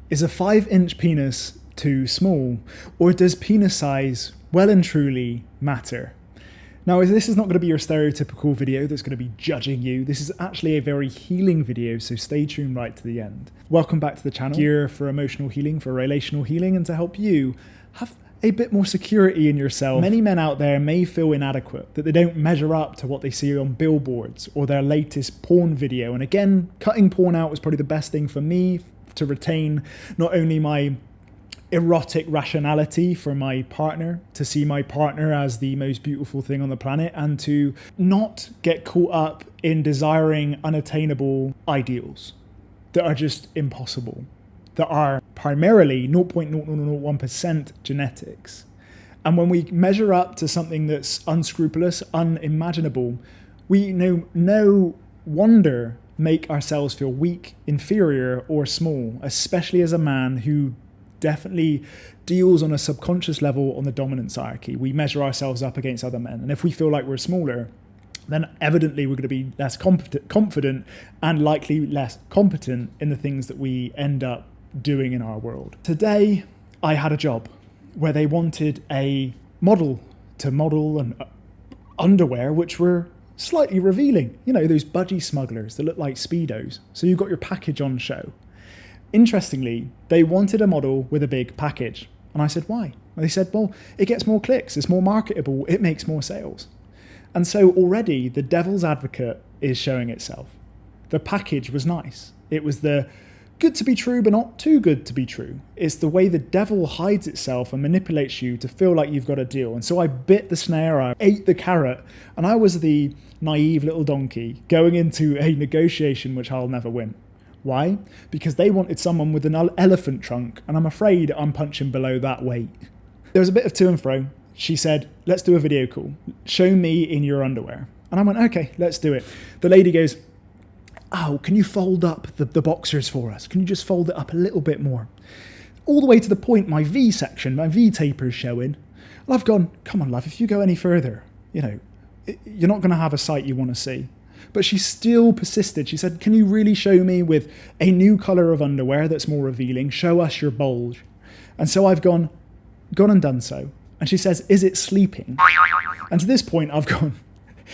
Is a 5-inch penis too small, or does penis size well and truly matter? Now, this is not going to be your stereotypical video that's going to be judging you. This is actually a very healing video, so stay tuned right to the end. Welcome back to the channel, here for emotional healing, for relational healing, and to help you have a bit more security in yourself. Many men out there may feel inadequate, that they don't measure up to what they see on billboards or their latest porn video. And again, cutting porn out was probably the best thing for me to retain not only my erotic rationality for my partner, to see my partner as the most beautiful thing on the planet, and to not get caught up in desiring unattainable ideals that are just impossible, that are primarily 0.0001% genetics. And when we measure up to something that's unscrupulous, unimaginable, we no wonder make ourselves feel weak, inferior, or small, especially as a man who definitely deals on a subconscious level on the dominance hierarchy. We measure ourselves up against other men. And if we feel like we're smaller, then evidently we're going to be less confident and likely less competent in the things that we end up doing in our world. Today, I had a job where they wanted a model to model an underwear which were slightly revealing. You know, those budgie smugglers that look like Speedos. So you've got your package on show. Interestingly, they wanted a model with a big package. And I said, why? And they said, well, it gets more clicks, it's more marketable, it makes more sales. And so already the devil's advocate is showing itself. The package was nice. It was the good to be true, but not too good to be true. It's the way the devil hides itself and manipulates you to feel like you've got a deal. And so I bit the snare, I ate the carrot, and I was the naive little donkey going into a negotiation which I'll never win. Why? Because they wanted someone with an elephant trunk, and I'm afraid I'm punching below that weight. There was a bit of to and fro. She said, let's do a video call. Show me in your underwear. And I went, okay, let's do it. The lady goes, oh, can you fold up the boxers for us? Can you just fold it up a little bit more? All the way to the point, my V section, my V taper is showing. And I've gone, come on, love, if you go any further, you're not going to have a sight you want to see. But she still persisted. She said, can you really show me with a new colour of underwear that's more revealing? Show us your bulge. And so I've gone and done so. And she says, is it sleeping? And to this point, I've gone,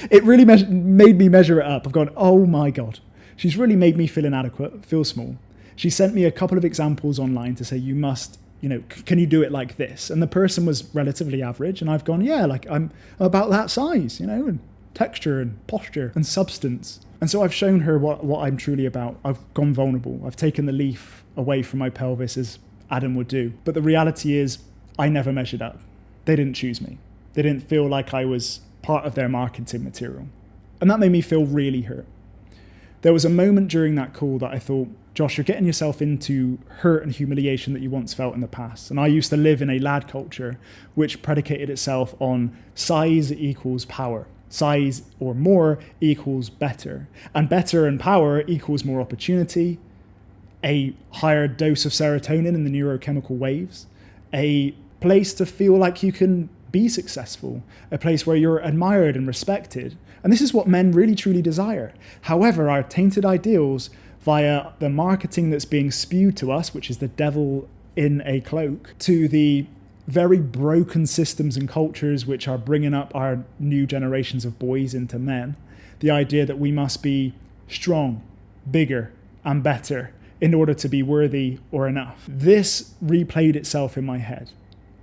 it really made me measure it up. I've gone, oh my God. She's really made me feel inadequate, feel small. She sent me a couple of examples online to say, you must, can you do it like this? And the person was relatively average. And I've gone, yeah, like I'm about that size, and texture and posture and substance. And so I've shown her what I'm truly about. I've gone vulnerable. I've taken the leaf away from my pelvis as Adam would do. But the reality is I never measured up. They didn't choose me. They didn't feel like I was part of their marketing material. And that made me feel really hurt. There was a moment during that call that I thought, Josh, you're getting yourself into hurt and humiliation that you once felt in the past. And I used to live in a lad culture which predicated itself on size equals power. Size or more equals better. And better and power equals more opportunity, a higher dose of serotonin in the neurochemical waves, a place to feel like you can be successful, a place where you're admired and respected. And this is what men really truly desire. However, our tainted ideals via the marketing that's being spewed to us, which is the devil in a cloak, to the very broken systems and cultures which are bringing up our new generations of boys into men. The idea that we must be strong, bigger, and better in order to be worthy or enough. This replayed itself in my head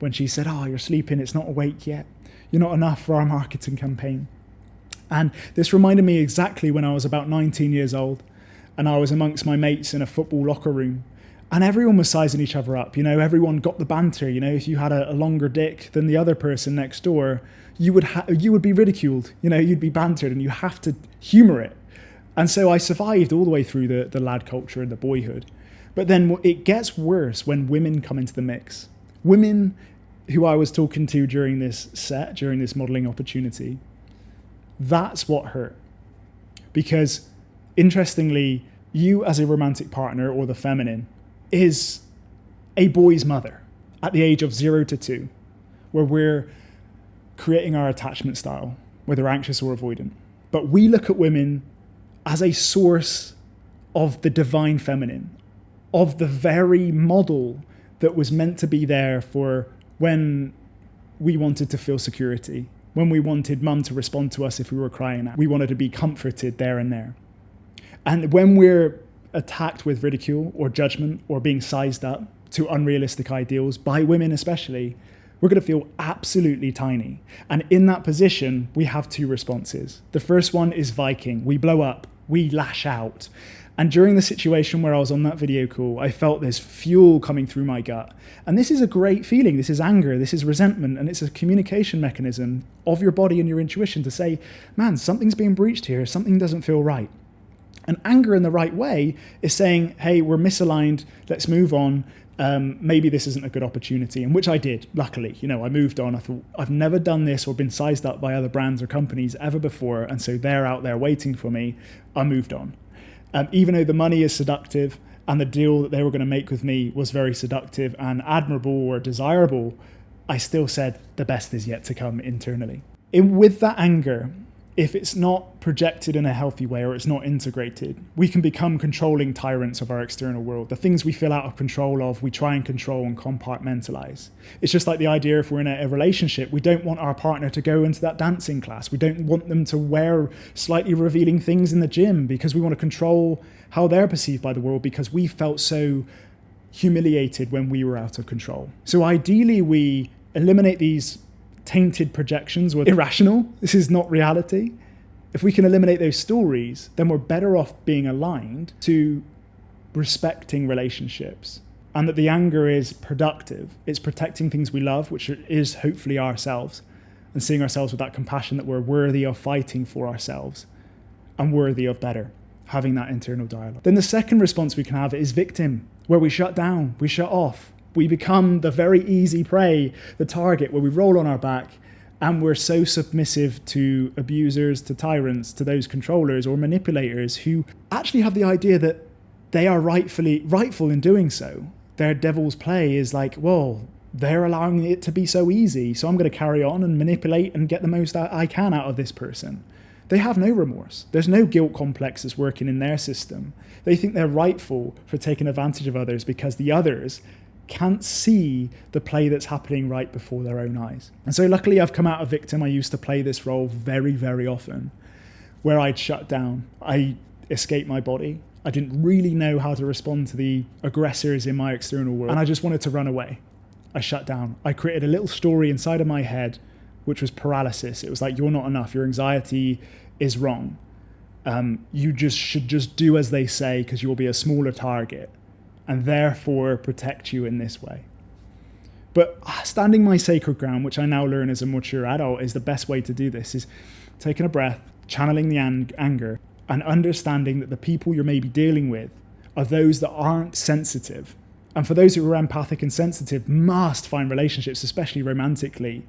when she said, oh, you're sleeping, it's not awake yet. You're not enough for our marketing campaign. And this reminded me exactly when I was about 19 years old and I was amongst my mates in a football locker room. And everyone was sizing each other up, everyone got the banter, if you had a longer dick than the other person next door, you would be ridiculed, you'd be bantered and you have to humour it. And so I survived all the way through the lad culture and the boyhood. But then it gets worse when women come into the mix. Women who I was talking to during this modelling opportunity, that's what hurt. Because interestingly, you as a romantic partner or the feminine is a boy's mother at the age of 0 to 2, where we're creating our attachment style, whether anxious or avoidant. But we look at women as a source of the divine feminine, of the very model that was meant to be there for when we wanted to feel security, when we wanted mum to respond to us if we were crying out. We wanted to be comforted there and there. And when we're attacked with ridicule or judgment or being sized up to unrealistic ideals, by women especially, we're going to feel absolutely tiny. And in that position, we have two responses. The first one is Viking. We blow up, we lash out. And during the situation where I was on that video call, I felt this fuel coming through my gut. And this is a great feeling. This is anger, this is resentment, and it's a communication mechanism of your body and your intuition to say, man, something's being breached here, something doesn't feel right. And anger in the right way is saying, hey, we're misaligned, let's move on. Maybe this isn't a good opportunity, and which I did, luckily. I moved on. I thought, I've never done this or been sized up by other brands or companies ever before, and so they're out there waiting for me. I moved on. Even though the money is seductive and the deal that they were going to make with me was very seductive and admirable or desirable, I still said the best is yet to come internally. With that anger, if it's not projected in a healthy way or it's not integrated, we can become controlling tyrants of our external world. The things we feel out of control of, we try and control and compartmentalize. It's just like the idea if we're in a relationship, we don't want our partner to go into that dancing class. We don't want them to wear slightly revealing things in the gym because we want to control how they're perceived by the world because we felt so humiliated when we were out of control. So ideally, we eliminate these tainted projections or irrational. This is not reality. If we can eliminate those stories, then we're better off being aligned to respecting relationships, and that the anger is productive. It's protecting things we love, which is hopefully ourselves, and seeing ourselves with that compassion that we're worthy of fighting for ourselves and worthy of better, having that internal dialogue. Then the second response we can have is victim, where we shut down, we shut off. We become the very easy prey, the target, where we roll on our back and we're so submissive to abusers, to tyrants, to those controllers or manipulators who actually have the idea that they are rightful in doing so. Their devil's play is like, well, they're allowing it to be so easy, so I'm going to carry on and manipulate and get the most I can out of this person. They have no remorse. There's no guilt complexes working in their system. They think they're rightful for taking advantage of others because the others can't see the play that's happening right before their own eyes. And so luckily I've come out of victim. I used to play this role very, very often, where I'd shut down. I escaped my body. I didn't really know how to respond to the aggressors in my external world, and I just wanted to run away. I shut down. I created a little story inside of my head, which was paralysis. It was like, you're not enough. Your anxiety is wrong. You should just do as they say because you'll be a smaller target, and therefore protect you in this way. But standing my sacred ground, which I now learn as a mature adult, is the best way to do this, is taking a breath, channeling the anger, and understanding that the people you're maybe dealing with are those that aren't sensitive. And for those who are empathic and sensitive, must find relationships, especially romantically,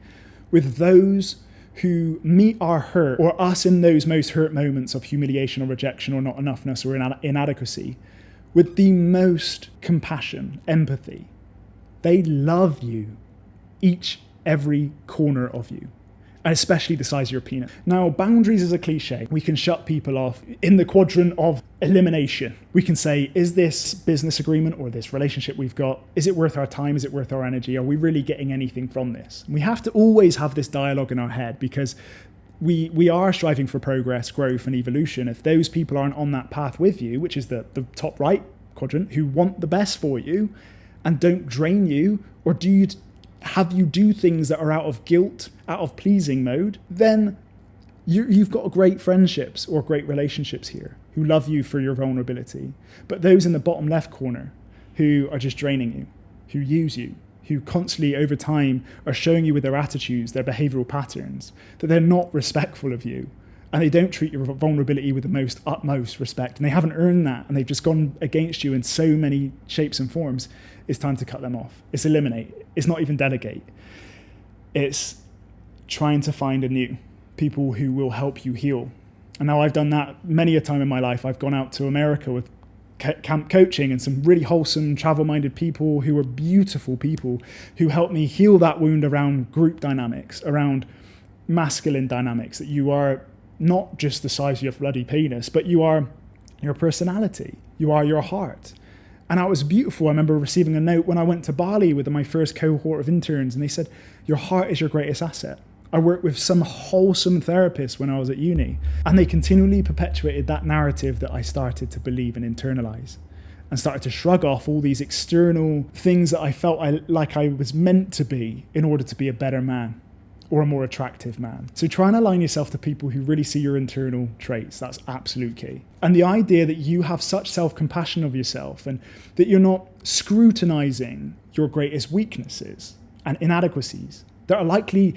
with those who meet our hurt, or us in those most hurt moments of humiliation or rejection or not enoughness or inadequacy, with the most compassion, empathy. They love you, every corner of you, and especially the size of your penis. Now, boundaries is a cliche. We can shut people off in the quadrant of elimination. We can say, is this business agreement or this relationship we've got, is it worth our time? Is it worth our energy? Are we really getting anything from this? We have to always have this dialogue in our head because we are striving for progress, growth, and evolution. If those people aren't on that path with you, which is the top right quadrant, who want the best for you and don't drain you or have you do things that are out of guilt, out of pleasing mode, then you've got great friendships or great relationships here who love you for your vulnerability. But those in the bottom left corner who are just draining you, who use you, who constantly over time are showing you with their attitudes, their behavioral patterns, that they're not respectful of you and they don't treat your vulnerability with the utmost respect, and they haven't earned that, and they've just gone against you in so many shapes and forms, it's time to cut them off. It's eliminate. It's not even delegate. It's trying to find anew people who will help you heal. And now I've done that many a time in my life. I've gone out to America with camp coaching and some really wholesome, travel-minded people who were beautiful people who helped me heal that wound around group dynamics, around masculine dynamics, that you are not just the size of your bloody penis, but you are your personality, you are your heart. And that was beautiful. I remember receiving a note when I went to Bali with my first cohort of interns, and they said, your heart is your greatest asset. I worked with some wholesome therapists when I was at uni, and they continually perpetuated that narrative that I started to believe and internalize, and started to shrug off all these external things that I felt like I was meant to be in order to be a better man or a more attractive man. So try and align yourself to people who really see your internal traits. That's absolute key. And the idea that you have such self-compassion of yourself and that you're not scrutinizing your greatest weaknesses and inadequacies that are likely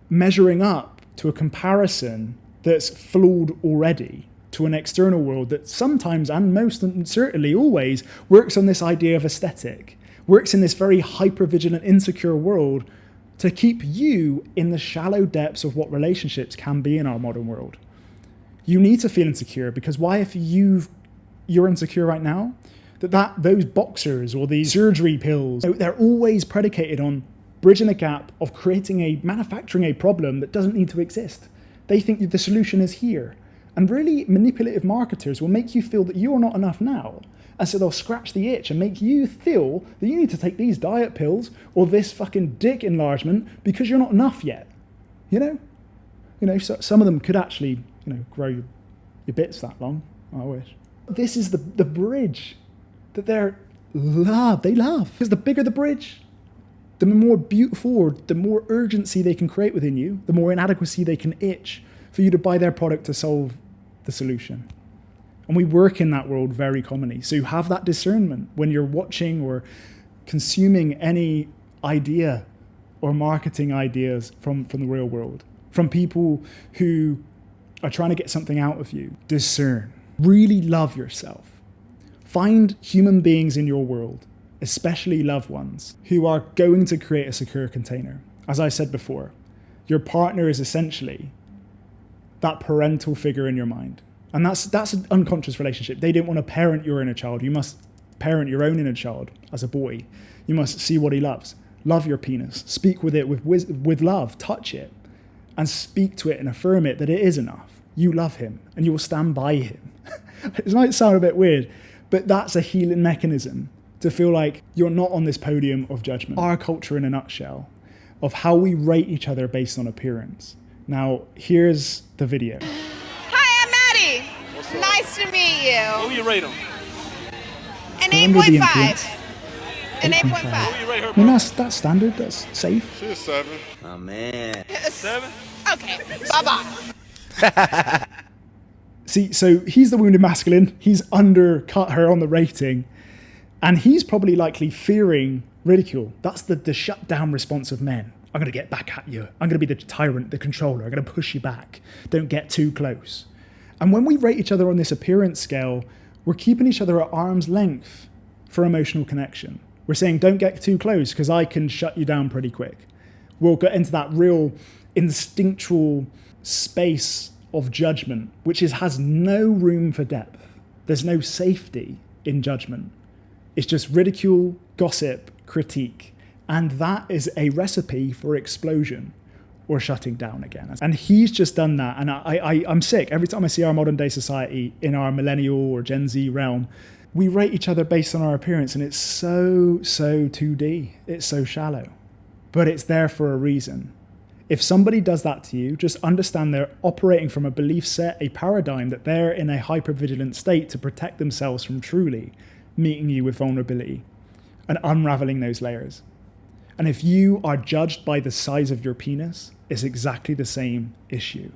measuring up to a comparison that's flawed already to an external world that sometimes, and most and certainly always, works on this idea of aesthetic, works in this very hyper-vigilant, insecure world to keep you in the shallow depths of what relationships can be in our modern world. You need to feel insecure, because why, if you're insecure right now, those boxers or these surgery pills, they're always predicated on bridging the gap of manufacturing a problem that doesn't need to exist. They think the solution is here. And really manipulative marketers will make you feel that you're not enough now. And so they'll scratch the itch and make you feel that you need to take these diet pills or this fucking dick enlargement because you're not enough yet. You know, so some of them could actually, grow your bits that long. I wish. This is the bridge that they love. Because the bigger the bridge, the more beautiful or the more urgency they can create within you, the more inadequacy they can itch for you to buy their product to solve the solution. And we work in that world very commonly. So you have that discernment when you're watching or consuming any idea or marketing ideas from the real world, from people who are trying to get something out of you. Discern. Really love yourself. Find human beings in your world, especially loved ones, who are going to create a secure container. As I said before, your partner is essentially that parental figure in your mind. And that's an unconscious relationship. They didn't want to parent your inner child. You must parent your own inner child as a boy. You must see what he loves. Love your penis. Speak with it with love. Touch it. And speak to it and affirm it that it is enough. You love him and you will stand by him. It might sound a bit weird, but that's a healing mechanism to feel like you're not on this podium of judgment. Our culture in a nutshell of how we rate each other based on appearance. Now, here's the video. Nice to meet you. What will you rate him? An 8.5. An 8.5. What will you rate her? I mean, that's standard. That's safe. She's 7. Oh, man. 7? Okay. Bye-bye. See, so he's the wounded masculine. He's undercut her on the rating. And he's probably likely fearing ridicule. That's the shut down response of men. I'm going to get back at you. I'm going to be the tyrant, the controller. I'm going to push you back. Don't get too close. And when we rate each other on this appearance scale, we're keeping each other at arm's length for emotional connection. We're saying, don't get too close because I can shut you down pretty quick. We'll get into that real instinctual space of judgment, which has no room for depth. There's no safety in judgment. It's just ridicule, gossip, critique. And that is a recipe for explosion or shutting down again. And he's just done that. And I'm sick. Every time I see our modern day society in our millennial or Gen Z realm, we rate each other based on our appearance. And it's so 2D. It's so shallow. But it's there for a reason. If somebody does that to you, just understand they're operating from a belief set, a paradigm that they're in a hypervigilant state to protect themselves from truly meeting you with vulnerability and unraveling those layers. And if you are judged by the size of your penis, it's exactly the same issue.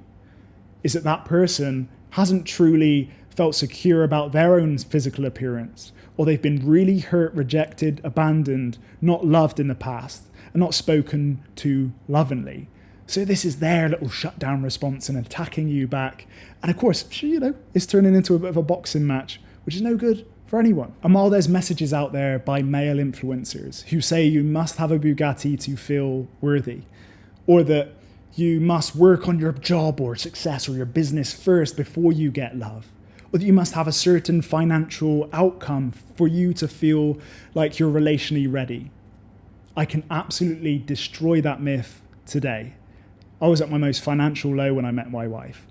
Is that person hasn't truly felt secure about their own physical appearance, or they've been really hurt, rejected, abandoned, not loved in the past, and not spoken to lovingly. So this is their little shutdown response and attacking you back. And of course, it's turning into a bit of a boxing match, which is no good for anyone. And while there's messages out there by male influencers who say you must have a Bugatti to feel worthy, or that you must work on your job or success or your business first before you get love, or that you must have a certain financial outcome for you to feel like you're relationally ready, I can absolutely destroy that myth today. I was at my most financial low when I met my wife.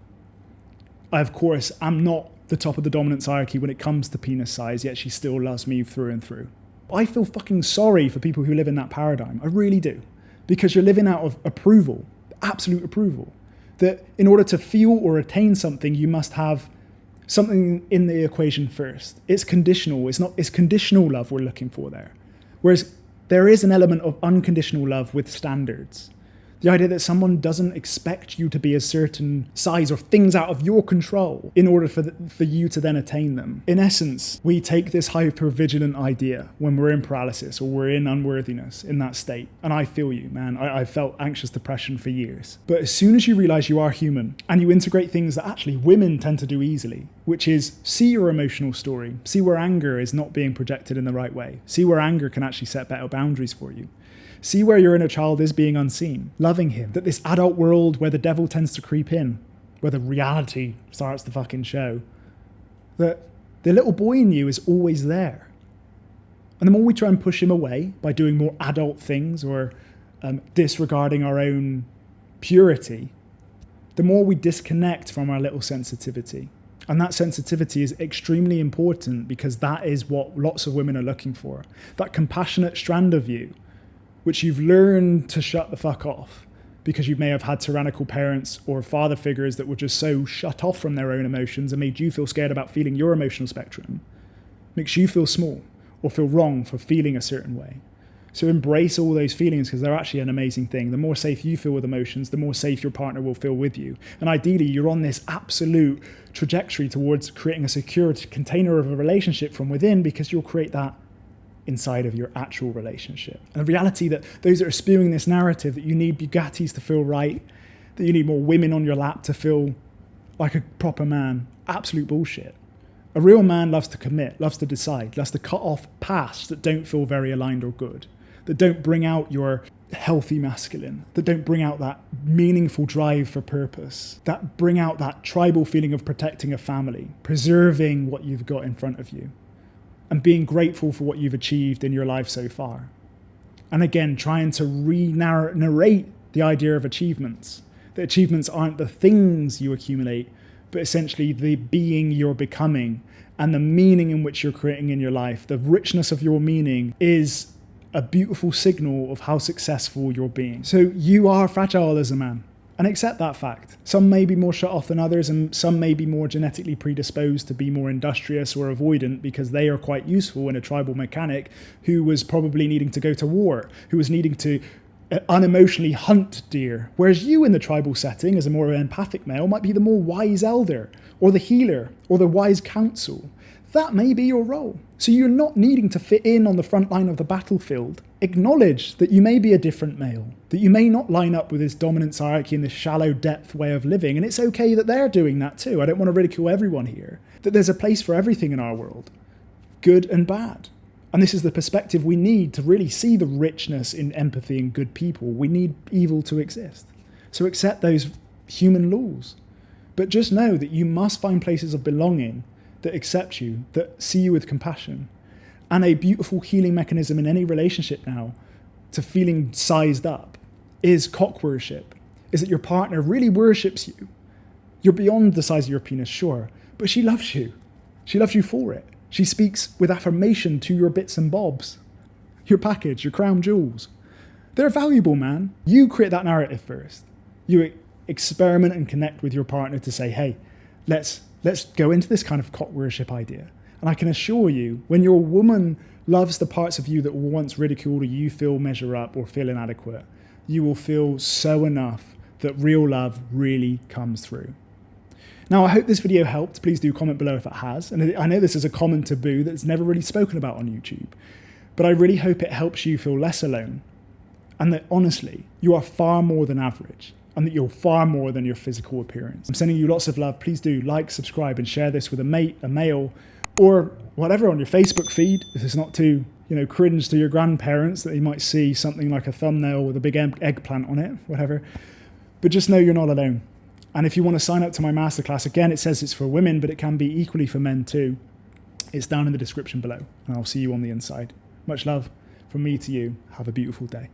I, of course, am not the top of the dominance hierarchy when it comes to penis size, yet she still loves me through and through. I feel fucking sorry for people who live in that paradigm. I really do. Because you're living out of approval, absolute approval. That in order to feel or attain something, you must have something in the equation first. It's conditional. It's conditional love we're looking for there. Whereas there is an element of unconditional love with standards. The idea that someone doesn't expect you to be a certain size or things out of your control in order for you to then attain them. In essence, we take this hyper-vigilant idea when we're in paralysis or we're in unworthiness in that state. And I feel you, man. I felt anxious depression for years. But as soon as you realize you are human and you integrate things that actually women tend to do easily, which is see your emotional story, see where anger is not being projected in the right way, see where anger can actually set better boundaries for you. See where your inner child is being unseen, loving him, that this adult world where the devil tends to creep in, where the reality starts to fucking show, that the little boy in you is always there. And the more we try and push him away by doing more adult things or disregarding our own purity, the more we disconnect from our little sensitivity. And that sensitivity is extremely important because that is what lots of women are looking for. That compassionate strand of you, which you've learned to shut the fuck off because you may have had tyrannical parents or father figures that were just so shut off from their own emotions and made you feel scared about feeling your emotional spectrum, makes you feel small or feel wrong for feeling a certain way. So embrace all those feelings because they're actually an amazing thing. The more safe you feel with emotions, the more safe your partner will feel with you. And ideally, you're on this absolute trajectory towards creating a secure container of a relationship from within because you'll create that inside of your actual relationship. And the reality that those that are spewing this narrative that you need Bugattis to feel right, that you need more women on your lap to feel like a proper man, absolute bullshit. A real man loves to commit, loves to decide, loves to cut off pasts that don't feel very aligned or good, that don't bring out your healthy masculine, that don't bring out that meaningful drive for purpose, that bring out that tribal feeling of protecting a family, preserving what you've got in front of you, and being grateful for what you've achieved in your life so far. And again, trying to narrate the idea of achievements. That achievements aren't the things you accumulate, but essentially the being you're becoming and the meaning in which you're creating in your life. The richness of your meaning is a beautiful signal of how successful you're being. So you are fragile as a man. And accept that fact. Some may be more shut off than others, and some may be more genetically predisposed to be more industrious or avoidant because they are quite useful in a tribal mechanic who was probably needing to go to war, who was needing to unemotionally hunt deer. Whereas you in the tribal setting, as a more empathic male, might be the more wise elder, or the healer, or the wise counsel. That may be your role. So you're not needing to fit in on the front line of the battlefield. Acknowledge that you may be a different male, that you may not line up with this dominance hierarchy and this shallow depth way of living, and it's okay that they're doing that too. I don't want to ridicule everyone here. That there's a place for everything in our world, good and bad. And this is the perspective we need to really see the richness in empathy and good people. We need evil to exist. So accept those human laws. But just know that you must find places of belonging that accept you, that see you with compassion. And a beautiful healing mechanism in any relationship now to feeling sized up is cock worship, is that your partner really worships you. You're beyond the size of your penis, sure, but she loves you. She loves you for it. She speaks with affirmation to your bits and bobs, your package, your crown jewels. They're valuable, man. You create that narrative first. You experiment and connect with your partner to say, hey, let's go into this kind of cock worship idea. And I can assure you, when your woman loves the parts of you that were once ridiculed or you feel measure up or feel inadequate, you will feel so enough that real love really comes through. Now, I hope this video helped. Please do comment below if it has. And I know this is a common taboo that's never really spoken about on YouTube, but I really hope it helps you feel less alone and that honestly, you are far more than average and that you're far more than your physical appearance. I'm sending you lots of love. Please do like, subscribe, and share this with a mate, a male, or whatever on your Facebook feed, if it's not too, cringe to your grandparents that you might see something like a thumbnail with a big eggplant on it, whatever. But just know you're not alone. And if you want to sign up to my masterclass, again, it says it's for women, but it can be equally for men too. It's down in the description below, and I'll see you on the inside. Much love from me to you. Have a beautiful day.